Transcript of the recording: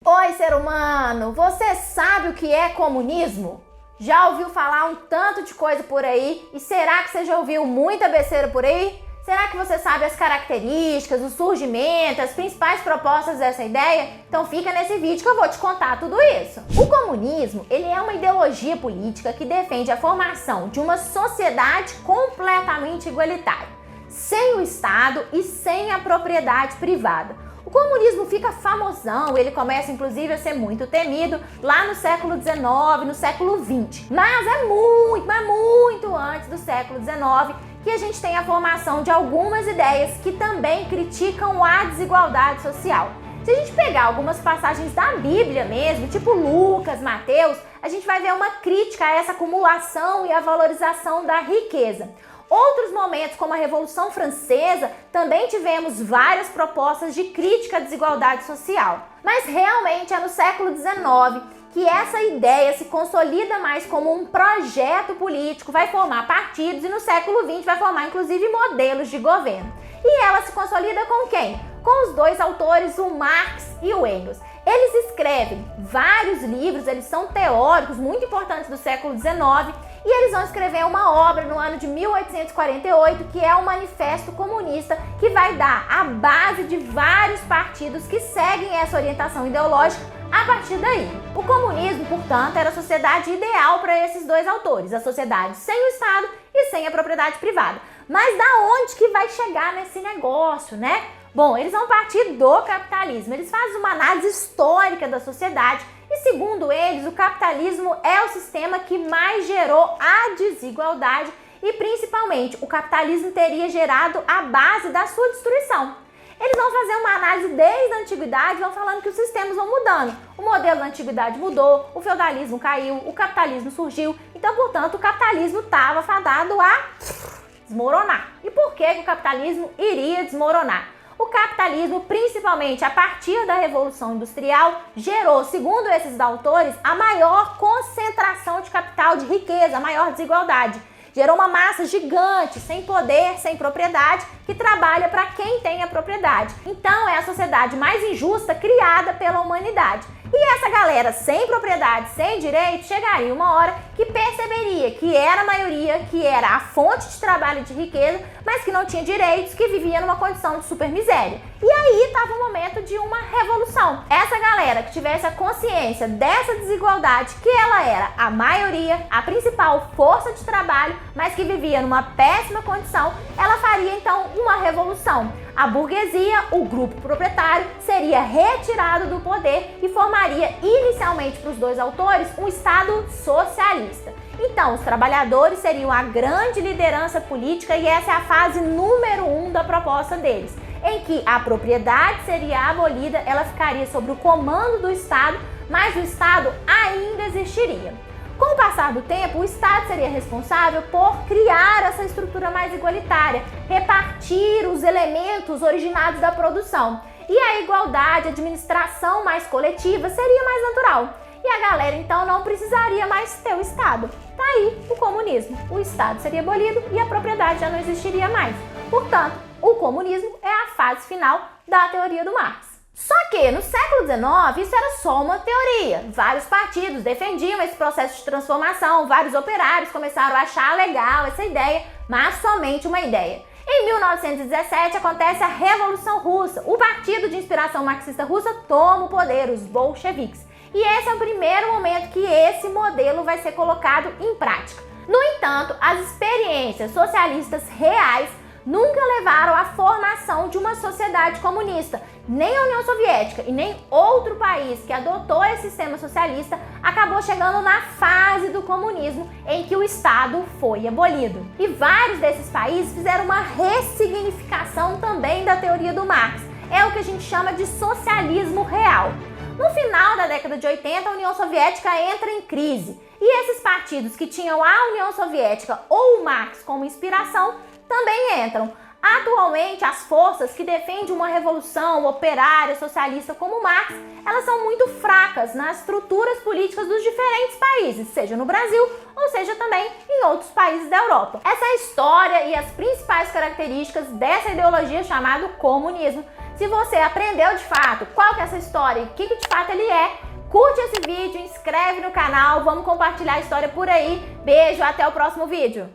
Oi, ser humano! Você sabe o que é comunismo? Já ouviu falar um tanto de coisa por aí? E será que você já ouviu muita besteira por aí? Será que você sabe as características, o surgimento, as principais propostas dessa ideia? Então fica nesse vídeo que eu vou te contar tudo isso. O comunismo, ele é uma ideologia política que defende a formação de uma sociedade completamente igualitária, sem o Estado e sem a propriedade privada. O comunismo fica famosão, ele começa inclusive a ser muito temido lá no século XIX, no século XX. Mas é muito antes do século XIX que a gente tem a formação de algumas ideias que também criticam a desigualdade social. Se a gente pegar algumas passagens da Bíblia mesmo, tipo Lucas, Mateus, a gente vai ver uma crítica a essa acumulação e a valorização da riqueza. Outros momentos, como a Revolução Francesa, também tivemos várias propostas de crítica à desigualdade social. Mas realmente é no século XIX que essa ideia se consolida mais como um projeto político, vai formar partidos e no século XX vai formar inclusive modelos de governo. E ela se consolida com quem? Com os dois autores, o Marx e o Engels. Eles escrevem vários livros, eles são teóricos muito importantes do século XIX, e eles vão escrever uma obra no ano de 1848, que é o Manifesto Comunista, que vai dar a base de vários partidos que seguem essa orientação ideológica a partir daí. O comunismo, portanto, era a sociedade ideal para esses dois autores, a sociedade sem o Estado e sem a propriedade privada. Mas da onde que vai chegar nesse negócio, né? Bom, eles vão partir do capitalismo, eles fazem uma análise histórica da sociedade e, segundo eles, o capitalismo é o sistema que mais gerou a desigualdade e, principalmente, o capitalismo teria gerado a base da sua destruição. Eles vão fazer uma análise desde a antiguidade, vão falando que os sistemas vão mudando. O modelo da antiguidade mudou, o feudalismo caiu, o capitalismo surgiu, então, portanto, o capitalismo estava fadado a desmoronar. E por que o capitalismo iria desmoronar? O capitalismo, principalmente a partir da Revolução Industrial, gerou, segundo esses autores, a maior concentração de capital, de riqueza, a maior desigualdade. Gerou uma massa gigante, sem poder, sem propriedade, que trabalha para quem tem a propriedade. Então é a sociedade mais injusta criada pela humanidade. E essa galera sem propriedade, sem direito, chegaria uma hora que perceberia que era a maioria, que era a fonte de trabalho e de riqueza, mas que não tinha direitos, que vivia numa condição de super miséria. E aí estava o momento de uma revolução. Essa galera que tivesse a consciência dessa desigualdade, que ela era a maioria, a principal força de trabalho, mas que vivia numa péssima condição, ela faria então uma revolução. A burguesia, o grupo proprietário, seria retirado do poder e formaria inicialmente para os dois autores um Estado socialista. Então, os trabalhadores seriam a grande liderança política e essa é a fase número 1 da proposta deles, em que a propriedade seria abolida, ela ficaria sob o comando do Estado, mas o Estado ainda existiria. Com o passar do tempo, o Estado seria responsável por criar essa estrutura mais igualitária, repartir os elementos originados da produção. E a igualdade, a administração mais coletiva seria mais natural. E a galera então não precisaria mais ter o Estado. Tá aí o comunismo. O Estado seria abolido e a propriedade já não existiria mais. Portanto, o comunismo é a fase final da teoria do Marx. Só que no século XIX isso era só uma teoria. Vários partidos defendiam esse processo de transformação, vários operários começaram a achar legal essa ideia, mas somente uma ideia. Em 1917 acontece a Revolução Russa. O partido de inspiração marxista russa toma o poder, os bolcheviques. E esse é o primeiro momento que esse modelo vai ser colocado em prática. No entanto, as experiências socialistas reais nunca levaram à formação de uma sociedade comunista. Nem a União Soviética e nem outro país que adotou esse sistema socialista acabou chegando na fase do comunismo em que o Estado foi abolido. E vários desses países fizeram uma ressignificação também da teoria do Marx. É o que a gente chama de socialismo real. No final da década de 80, a União Soviética entra em crise. E esses partidos que tinham a União Soviética ou o Marx como inspiração também entram. Atualmente, as forças que defendem uma revolução operária socialista como Marx, elas são muito fracas nas estruturas políticas dos diferentes países, seja no Brasil ou seja também em outros países da Europa. Essa é a história e as principais características dessa ideologia chamada comunismo. Se você aprendeu de fato qual que é essa história e o que de fato ele é, curte esse vídeo, inscreve no canal, vamos compartilhar a história por aí. Beijo, até o próximo vídeo.